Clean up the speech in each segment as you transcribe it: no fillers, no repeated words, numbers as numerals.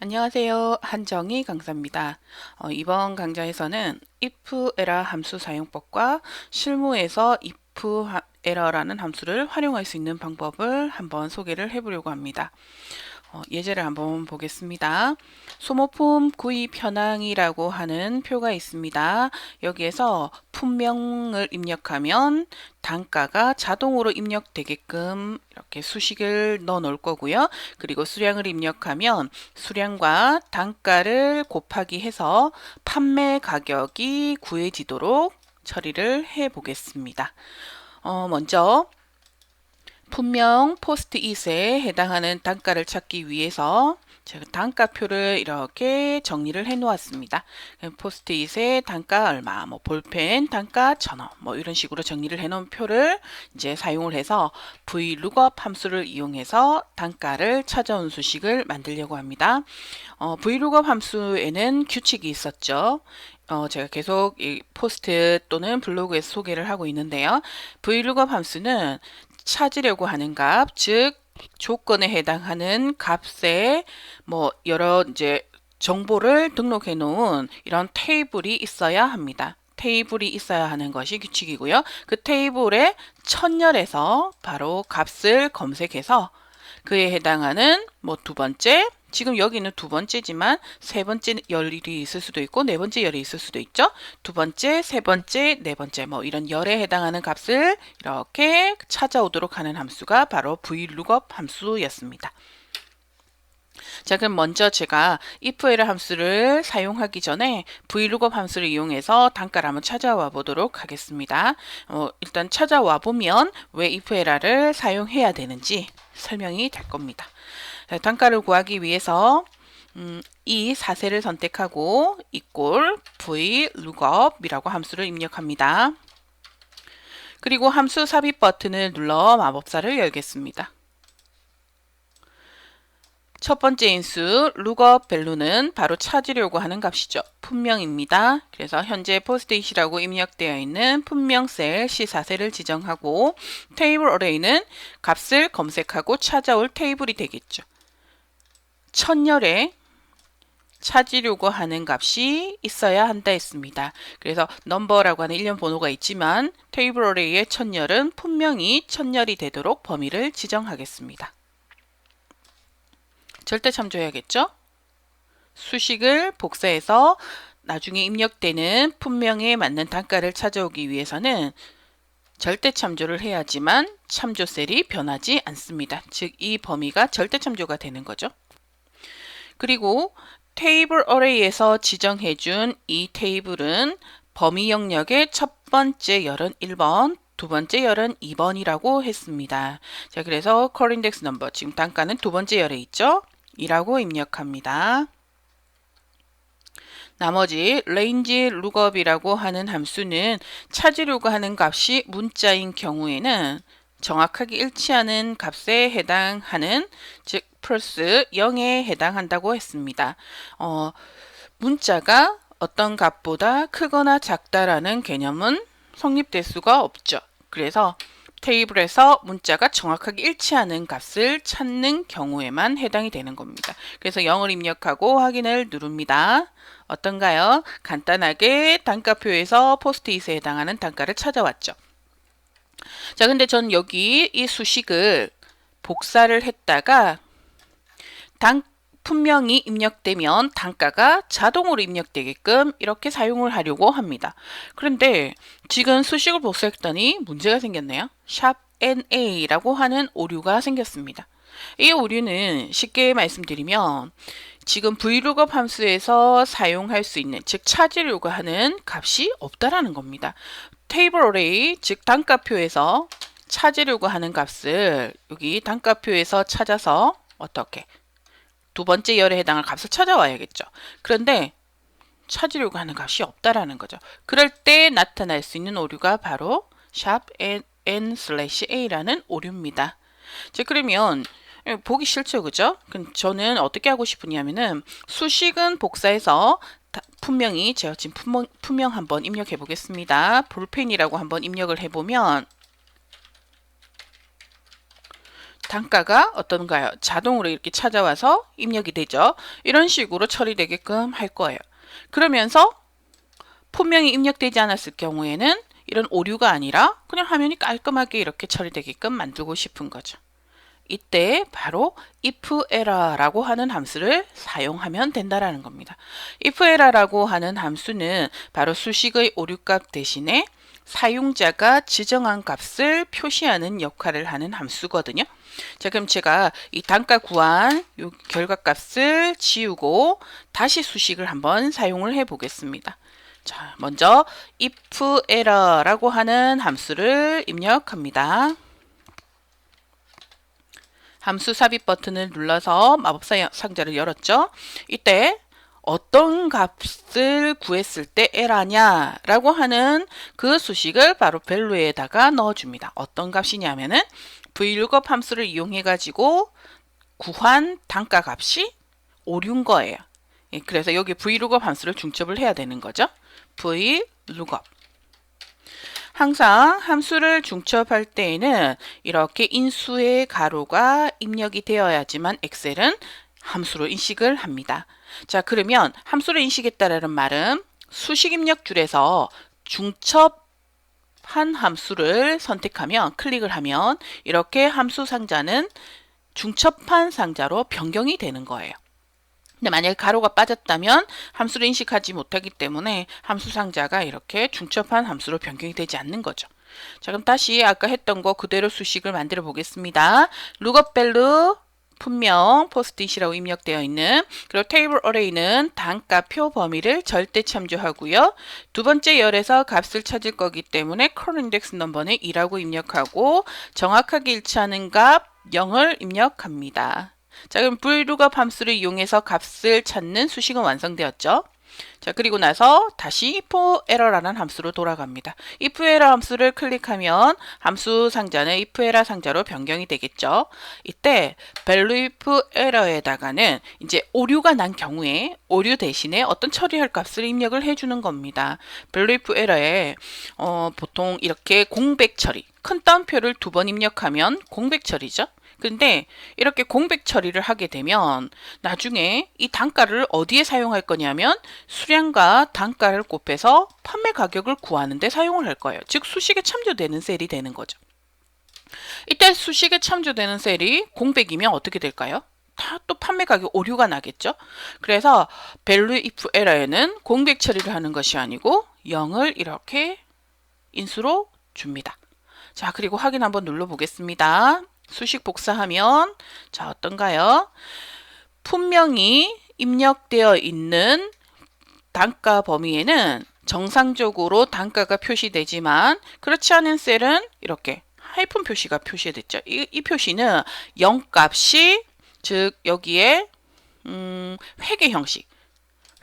안녕하세요. 한정희 강사입니다. 이번 강좌에서는 if error 함수 사용법과 실무에서 if error라는 함수를 활용할 수 있는 방법을 한번 소개를 해보려고 합니다. 예제를 한번 보겠습니다. 소모품 구입 현황이라고 하는 표가 있습니다. 여기에서 품명을 입력하면 단가가 자동으로 입력되게끔 이렇게 수식을 넣어 놓을 거고요. 그리고 수량을 입력하면 수량과 단가를 곱하기 해서 판매 가격이 구해지도록 처리를 해 보겠습니다. 먼저 품명 포스트잇에 해당하는 단가를 찾기 위해서 제가 단가표를 이렇게 정리를 해 놓았습니다. 포스트잇에 단가 얼마, 뭐 볼펜 단가 1,000원, 뭐 이런 식으로 정리를 해 놓은 표를 이제 사용을 해서 VLOOKUP 함수를 이용해서 단가를 찾아온 수식을 만들려고 합니다. VLOOKUP 함수에는 규칙이 있었죠. 제가 계속 이 포스트 또는 블로그에서 소개를 하고 있는데요. VLOOKUP 함수는 찾으려고 하는 값, 즉 조건에 해당하는 값에 뭐 여러 이제 정보를 등록해 놓은 이런 테이블이 있어야 합니다. 테이블이 있어야 하는 것이 규칙이고요. 그 테이블의 첫열에서 바로 값을 검색해서 그에 해당하는 뭐 두 번째, 지금 여기는 두 번째지만 세 번째 열이 있을 수도 있고 네 번째 열이 있을 수도 있죠. 두 번째, 세 번째, 네 번째 뭐 이런 열에 해당하는 값을 이렇게 찾아오도록 하는 함수가 바로 VLOOKUP 함수였습니다. 자, 그럼 먼저 제가 if error 함수를 사용하기 전에 VLOOKUP 함수를 이용해서 단가를 한번 찾아와 보도록 하겠습니다. 일단 찾아와 보면 왜 if error를 사용해야 되는지 설명이 될 겁니다. 자, 단가를 구하기 위해서 이 사세를 선택하고 equal VLOOKUP이라고 함수를 입력합니다. 그리고 함수 삽입 버튼을 눌러 마법사를 열겠습니다. 첫 번째 인수 lookup value는 바로 찾으려고 하는 값이죠. 품명입니다. 그래서 현재 포스트잇이라고 입력되어 있는 품명 셀 C4셀을 지정하고 테이블 어레이는 값을 검색하고 찾아올 테이블이 되겠죠. 첫열에 찾으려고 하는 값이 있어야 한다 했습니다. 그래서 넘버라고 하는 일련 번호가 있지만 테이블 어레이의 첫열은 분명히 첫열이 되도록 범위를 지정하겠습니다. 절대 참조해야겠죠? 수식을 복사해서 나중에 입력되는 품명에 맞는 단가를 찾아오기 위해서는 절대 참조를 해야지만 참조 셀이 변하지 않습니다. 즉, 이 범위가 절대 참조가 되는 거죠. 그리고 테이블 어레이에서 지정해준 이 테이블은 범위 영역의 첫 번째 열은 1번, 두 번째 열은 2번이라고 했습니다. 자, 그래서 core index number, 지금 단가는 두 번째 열에 있죠? 이라고 입력합니다. 나머지 range lookup이라고 하는 함수는 찾으려고 하는 값이 문자인 경우에는 정확하게 일치하는 값에 해당하는, 즉 플러스 0에 해당한다고 했습니다. 문자가 어떤 값보다 크거나 작다라는 개념은 성립될 수가 없죠. 그래서 테이블에서 문자가 정확하게 일치하는 값을 찾는 경우에만 해당이 되는 겁니다. 그래서 0을 입력하고 확인을 누릅니다. 어떤가요? 간단하게 단가표에서 포스트잇에 해당하는 단가를 찾아왔죠. 자, 근데 전 여기 이 수식을 복사를 했다가 품명이 입력되면 단가가 자동으로 입력되게끔 이렇게 사용을 하려고 합니다. 그런데 지금 수식을 복사했더니 문제가 생겼네요. 샵 NA라고 하는 오류가 생겼습니다. 이 오류는 쉽게 말씀드리면 지금 VLOOKUP 함수에서 사용할 수 있는, 즉 찾으려고 하는 값이 없다라는 겁니다. 테이블 어레이, 즉 단가표에서 찾으려고 하는 값을 여기 단가표에서 찾아서 어떻게 두 번째 열에 해당할 값을 찾아와야겠죠. 그런데 찾으려고 하는 값이 없다라는 거죠. 그럴 때 나타날 수 있는 오류가 바로 샵 n/a라는 오류입니다. 자, 그러면 보기 싫죠, 그죠? 그럼 저는 어떻게 하고 싶으냐면은 수식은 복사해서 분명히 제가 지금 품명 한번 입력해 보겠습니다. 볼펜이라고 한번 입력을 해보면 단가가 어떤가요? 자동으로 이렇게 찾아와서 입력이 되죠. 이런 식으로 처리되게끔 할 거예요. 그러면서 분명히 입력되지 않았을 경우에는 이런 오류가 아니라 그냥 화면이 깔끔하게 이렇게 처리되게끔 만들고 싶은 거죠. 이때 바로 if error라고 하는 함수를 사용하면 된다라는 겁니다. if error라고 하는 함수는 바로 수식의 오류값 대신에 사용자가 지정한 값을 표시하는 역할을 하는 함수거든요. 자, 그럼 제가 이 단가 구한 요 결과값을 지우고 다시 수식을 한번 사용을 해 보겠습니다. 자, 먼저 if error라고 하는 함수를 입력합니다. 함수 삽입 버튼을 눌러서 마법사 상자를 열었죠. 이때 어떤 값을 구했을 때 에러냐 라고 하는 그 수식을 바로 value에다가 넣어줍니다. 어떤 값이냐면은 VLOOKUP 함수를 이용해 가지고 구한 단가 값이 오류인 거예요. 예, 그래서 여기 VLOOKUP 함수를 중첩을 해야 되는 거죠. VLOOKUP. 항상 함수를 중첩할 때에는 이렇게 인수의 가로가 입력이 되어야지만 엑셀은 함수로 인식을 합니다. 자, 그러면 함수를 인식했다라는 말은 수식 입력 줄에서 중첩한 함수를 선택하면 클릭을 하면 이렇게 함수 상자는 중첩한 상자로 변경이 되는 거예요. 근데 만약에 가로가 빠졌다면 함수를 인식하지 못하기 때문에 함수 상자가 이렇게 중첩한 함수로 변경이 되지 않는 거죠. 자, 그럼 다시 아까 했던 거 그대로 수식을 만들어 보겠습니다. lookup value 분명 포스트잇이라고 입력되어 있는, 그리고 테이블 어레이는 단가표 범위를 절대 참조하고요. 두 번째 열에서 값을 찾을 거기 때문에 current index number는 2라고 입력하고 정확하게 일치하는 값 0을 입력합니다. 자, 그럼 VLOOKUP 함수를 이용해서 값을 찾는 수식은 완성되었죠. 자, 그리고 나서 다시 if error라는 함수로 돌아갑니다. if error 함수를 클릭하면 함수 상자는 if error 상자로 변경이 되겠죠. 이때 value if error에다가는 이제 오류가 난 경우에 오류 대신에 어떤 처리할 값을 입력을 해주는 겁니다. value if error에 보통 이렇게 공백 처리, 큰 따옴표를 2번 입력하면 공백 처리죠. 근데 이렇게 공백 처리를 하게 되면 나중에 이 단가를 어디에 사용할 거냐면 수량과 단가를 곱해서 판매 가격을 구하는 데 사용을 할 거예요. 즉 수식에 참조되는 셀이 되는 거죠. 이때 수식에 참조되는 셀이 공백이면 어떻게 될까요? 다 또 판매 가격 오류가 나겠죠. 그래서 value if error에는 공백 처리를 하는 것이 아니고 0을 이렇게 인수로 줍니다. 자, 그리고 확인 한번 눌러 보겠습니다. 수식 복사하면 자, 어떤가요? 분명히 입력되어 있는 단가 범위에는 정상적으로 단가가 표시되지만 그렇지 않은 셀은 이렇게 하이픈 표시가 표시됐죠. 이 표시는 0 값이, 즉 여기에 회계 형식,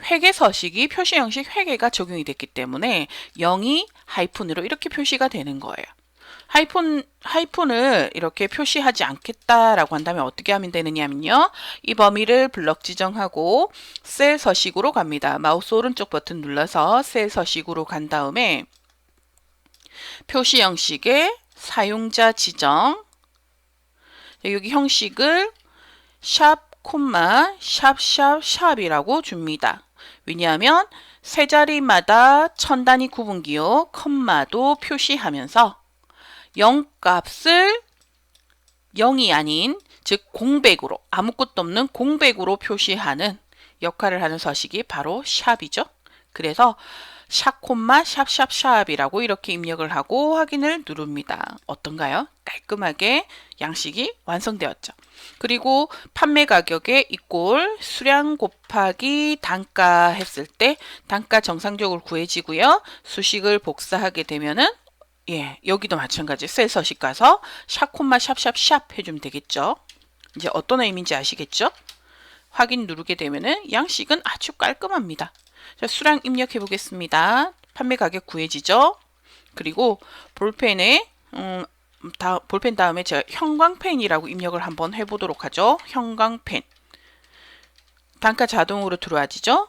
회계 서식이 표시 형식 회계가 적용이 됐기 때문에 0이 하이픈으로 이렇게 표시가 되는 거예요. 하이픈을 이렇게 표시하지 않겠다라고 한다면 어떻게 하면 되느냐면요. 이 범위를 블럭 지정하고 셀 서식으로 갑니다. 마우스 오른쪽 버튼 눌러서 셀 서식으로 간 다음에 표시 형식의 사용자 지정, 여기 형식을 샵, 콤마, 샵이라고 줍니다. 왜냐하면 세 자리마다 천 단위 구분기호, 컴마도 표시하면서 0 값을 0이 아닌, 즉 공백으로, 아무것도 없는 공백으로 표시하는 역할을 하는 서식이 바로 샵이죠. 그래서 샵, 콤마, 샵이라고 이렇게 입력을 하고 확인을 누릅니다. 어떤가요? 깔끔하게 양식이 완성되었죠. 그리고 판매 가격에 이꼴 수량 곱하기 단가 했을 때 단가 정상적으로 구해지고요. 수식을 복사하게 되면은 예, 여기도 마찬가지 셀 서식 가서 샵, 콤마, 샵 해주면 되겠죠. 이제 어떤 의미인지 아시겠죠? 확인 누르게 되면은 양식은 아주 깔끔합니다. 자, 수량 입력해 보겠습니다. 판매 가격 구해지죠? 그리고 볼펜에 볼펜 다음에 제가 형광펜이라고 입력을 한번 해보도록 하죠. 형광펜. 단가 자동으로 들어와지죠?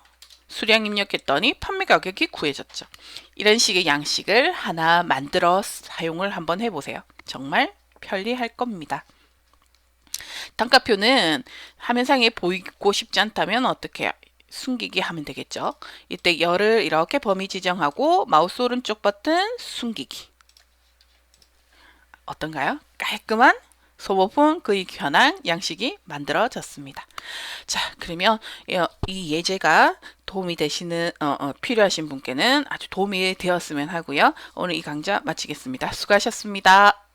수량 입력했더니 판매 가격이 구해졌죠. 이런 식의 양식을 하나 만들어 사용을 한번 해보세요. 정말 편리할 겁니다. 단가표는 화면상에 보이고 싶지 않다면 어떻게 해요? 숨기기 하면 되겠죠. 이때 열을 이렇게 범위 지정하고 마우스 오른쪽 버튼 숨기기. 어떤가요? 깔끔한 소모품 그리기 현황 양식이 만들어졌습니다. 자, 그러면 이 예제가 도움이 되시는 필요하신 분께는 아주 도움이 되었으면 하고요. 오늘 이 강좌 마치겠습니다. 수고하셨습니다.